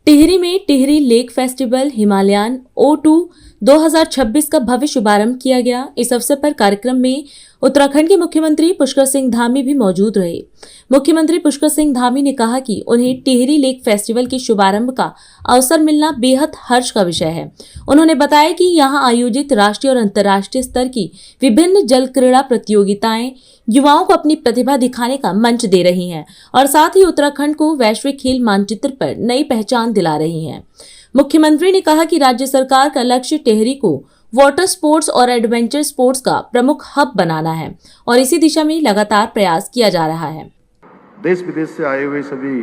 टिहरी में Tehri lake festival Himalayan O2 2026 का भव्य शुभारंभ किया गया। इस अवसर पर कार्यक्रम में उत्तराखंड के मुख्यमंत्री पुष्कर सिंह धामी भी मौजूद रहे। मुख्यमंत्री पुष्कर सिंह धामी ने कहा कि उन्हें टिहरी लेक फेस्टिवल के शुभारंभ का अवसर मिलना बेहद हर्ष का विषय है। उन्होंने बताया कि यहां आयोजित राष्ट्रीय और अंतर्राष्ट्रीय स्तर की विभिन्न जल क्रीड़ा प्रतियोगिताएं युवाओं को अपनी प्रतिभा दिखाने का मंच दे रही हैं और साथ ही उत्तराखंड को वैश्विक खेल मानचित्र पर नई पहचान दिला रही हैं। मुख्यमंत्री ने कहा कि राज्य सरकार का लक्ष्य टिहरी को वाटर स्पोर्ट्स और एडवेंचर स्पोर्ट्स का प्रमुख हब बनाना है और इसी दिशा में लगातार प्रयास किया जा रहा है। देश विदेश से आए हुए सभी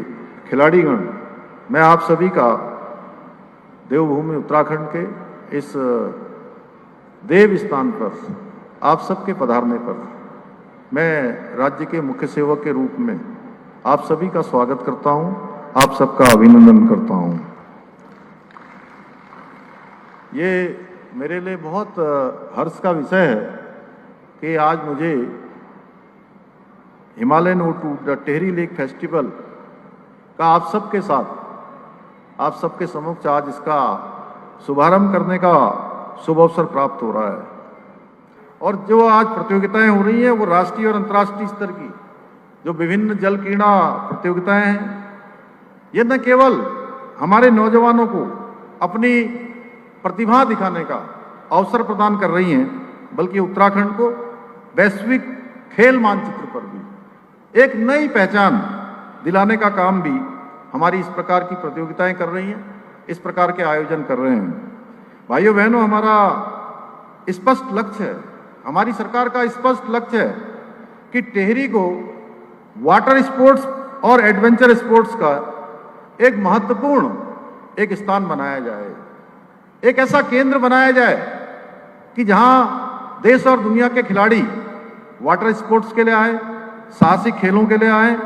खिलाड़ीगण, मैं आप सभी का देवभूमि उत्तराखंड के इस देव स्थान पर आप सबके पधारने पर मैं राज्य के मुख्य सेवक के रूप में आप सभी का स्वागत करता हूं, आप सबका अभिनंदन करता हूं। ये मेरे लिए बहुत हर्ष का विषय है कि आज मुझे Himalayan O2 the Tehri lake festival का आप सबके साथ, आप सबके समक्ष आज इसका शुभारंभ करने का शुभ अवसर प्राप्त हो रहा है। और जो आज प्रतियोगिताएं हो रही हैं वो राष्ट्रीय और अंतर्राष्ट्रीय स्तर की जो विभिन्न जल क्रीड़ा प्रतियोगिताएं हैं, ये न केवल हमारे नौजवानों को अपनी प्रतिभा दिखाने का अवसर प्रदान कर रही हैं, बल्कि उत्तराखंड को वैश्विक खेल मानचित्र पर भी एक नई पहचान दिलाने का काम भी हमारी इस प्रकार की प्रतियोगिताएं कर रही हैं, इस प्रकार के आयोजन कर रहे हैं। भाइयों बहनों, हमारा स्पष्ट लक्ष्य है, हमारी सरकार का स्पष्ट लक्ष्य है कि टिहरी को वाटर स्पोर्ट्स और एडवेंचर स्पोर्ट्स का एक महत्वपूर्ण एक स्थान बनाया जाए, एक ऐसा केंद्र बनाया जाए कि जहां देश और दुनिया के खिलाड़ी वाटर स्पोर्ट्स के लिए आए, साहसिक खेलों के लिए आए,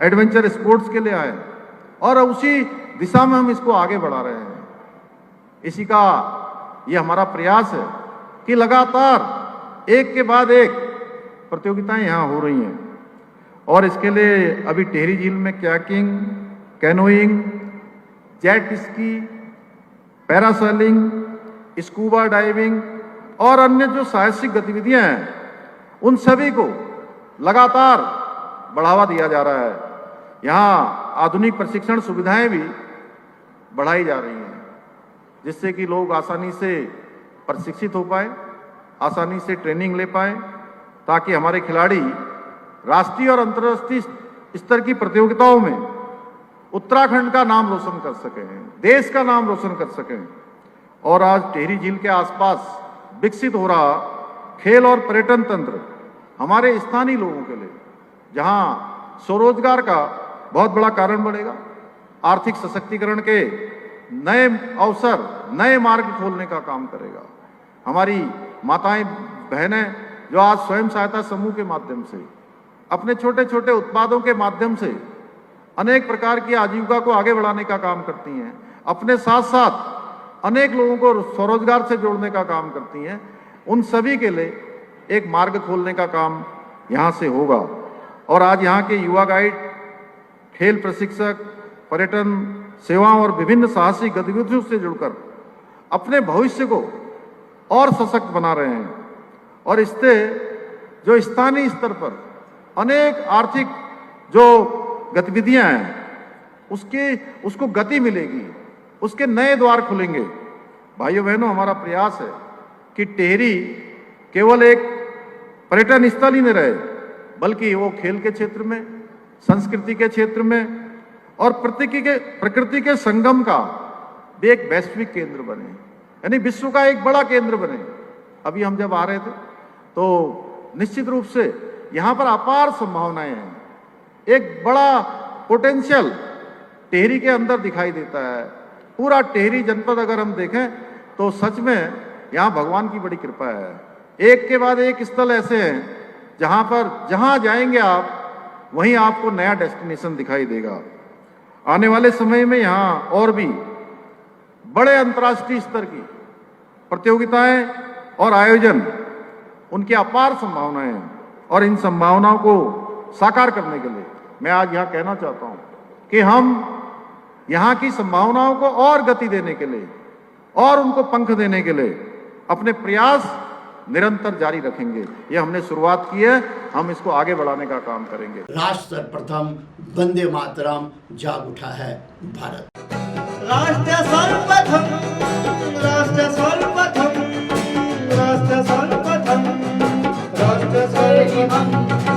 एडवेंचर स्पोर्ट्स के लिए आए, और उसी दिशा में हम इसको आगे बढ़ा रहे हैं। इसी का ये हमारा प्रयास है कि लगातार एक के बाद एक प्रतियोगिताएं यहाँ हो रही हैं और इसके लिए अभी टिहरी झील में kayaking, canoeing, jet ski, parasailing, scuba diving और अन्य जो साहसिक गतिविधियां हैं उन सभी को लगातार बढ़ावा दिया जा रहा है। यहाँ आधुनिक प्रशिक्षण सुविधाएं भी बढ़ाई जा रही हैं जिससे कि लोग आसानी से प्रशिक्षित हो पाए, आसानी से ट्रेनिंग ले पाए, ताकि हमारे खिलाड़ी राष्ट्रीय और अंतर्राष्ट्रीय स्तर की प्रतियोगिताओं में उत्तराखंड का नाम रोशन कर सकें, देश का नाम रोशन कर सकें। और आज टिहरी झील के आसपास विकसित हो रहा खेल और पर्यटन तंत्र हमारे स्थानीय लोगों के लिए, जहां स्वरोजगार का बहुत बड़ा कारण बनेगा, आर्थिक सशक्तिकरण के नए अवसर, नए मार्ग खोलने का काम करेगा। हमारी माताएं बहनें जो आज स्वयं सहायता समूह के माध्यम से अपने छोटे छोटे उत्पादों के माध्यम से अनेक प्रकार की आजीविका को आगे बढ़ाने का काम करती हैं, अपने साथ साथ अनेक लोगों को स्वरोजगार से जोड़ने का काम करती हैं, उन सभी के लिए एक मार्ग खोलने का काम यहाँ से होगा। और आज यहाँ के युवा गाइड, खेल प्रशिक्षक, पर्यटन सेवाओं और विभिन्न साहसिक गतिविधियों से जुड़कर अपने भविष्य को और सशक्त बना रहे हैं और इससे जो स्थानीय स्तर पर अनेक आर्थिक जो गतिविधियां हैं उसको गति मिलेगी, उसके नए द्वार खुलेंगे। भाइयों बहनों, हमारा प्रयास है कि टिहरी केवल एक पर्यटन स्थल ही न रहे, बल्कि वो खेल के क्षेत्र में, संस्कृति के क्षेत्र में और प्रकृति के संगम का भी एक वैश्विक केंद्र बने, यानी विश्व का एक बड़ा केंद्र बने। अभी हम जब आ रहे थे तो निश्चित रूप से यहाँ पर अपार संभावनाएं हैं, एक बड़ा पोटेंशियल टिहरी के अंदर दिखाई देता है। पूरा टिहरी जनपद अगर हम देखें तो सच में यहाँ भगवान की बड़ी कृपा है। एक के बाद एक स्थल ऐसे हैं जहाँ पर जहाँ जाएंगे आप वहीं आपको नया डेस्टिनेशन दिखाई देगा। आने वाले समय में यहाँ और भी बड़े अंतर्राष्ट्रीय स्तर की प्रतियोगिताएं और आयोजन, उनकी अपार संभावनाएं हैं और इन संभावनाओं को साकार करने के लिए मैं आज यहाँ कहना चाहता हूँ कि हम यहाँ की संभावनाओं को और गति देने के लिए और उनको पंख देने के लिए अपने प्रयास निरंतर जारी रखेंगे। ये हमने शुरुआत की है, हम इसको आगे बढ़ाने का काम करेंगे। राष्ट्र सर्वप्रथम, वंदे मातरम, जाग उठा है भारत। राष्ट्र सर्वप्रथम